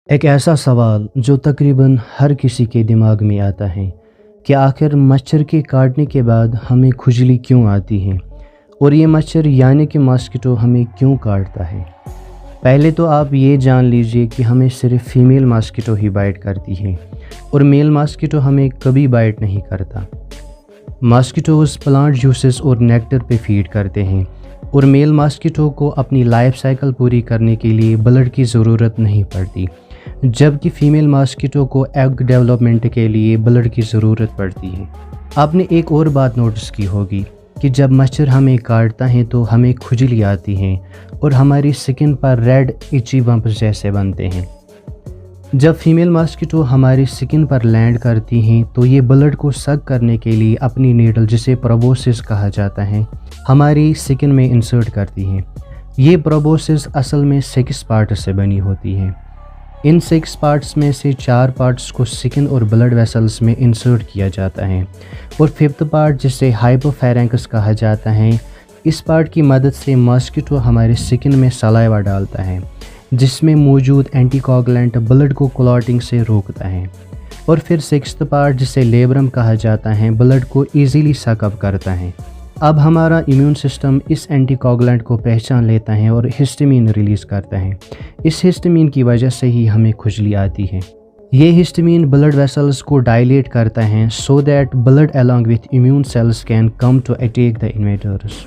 एक ऐसा सवाल जो तकरीबन हर किसी के दिमाग में आता है कि आखिर मच्छर के काटने के बाद हमें खुजली क्यों आती है और ये मच्छर यानी कि मॉस्किटो हमें क्यों काटता है। पहले तो आप ये जान लीजिए कि हमें सिर्फ फीमेल मॉस्किटो ही बाइट करती है और मेल मॉस्किटो हमें कभी बाइट नहीं करता। मॉस्किटोज़ प्लांट जूसेस और नेक्टर पे फीड करते हैं और मेल मॉस्किटो को अपनी लाइफ साइकिल पूरी करने के लिए ब्लड की ज़रूरत नहीं पड़ती, जबकि फ़ीमेल मॉस्किटो को एग डेवलपमेंट के लिए ब्लड की ज़रूरत पड़ती है। आपने एक और बात नोटिस की होगी कि जब मच्छर हमें काटता है तो हमें खुजली आती है और हमारी स्किन पर रेड इची बम्प्स जैसे बनते हैं। जब फीमेल मॉस्किटो हमारी स्किन पर लैंड करती हैं तो ये ब्लड को सक करने के लिए अपनी नीडल, जिसे प्रोबोसिस कहा जाता है, हमारी स्किन में इंसर्ट करती हैं। ये प्रोबोसिस असल में 6 पार्ट्स से बनी होती है। इन 6 पार्ट्स में से 4 पार्ट्स को स्किन और ब्लड वेसल्स में इंसर्ट किया जाता है और 5th पार्ट, जिसे हाइपोफेरेंक्स कहा जाता है, इस पार्ट की मदद से मॉस्किटो हमारे स्किन में सलाइवा डालता है, जिसमें मौजूद एंटीकोगुलेंट ब्लड को क्लॉटिंग से रोकता है। और फिर 6th पार्ट, जिसे लेब्रम कहा जाता है, ब्लड को ईज़िली सकअप करता है। अब हमारा इम्यून सिस्टम इस एंटीकोगुलेंट को पहचान लेता है और हिस्टामिन रिलीज़ करता है। इस हिस्टामिन की वजह से ही हमें खुजली आती है। ये हिस्टामिन ब्लड वेसल्स को डायलेट करता है so that blood along with immune cells can come to attack the invaders.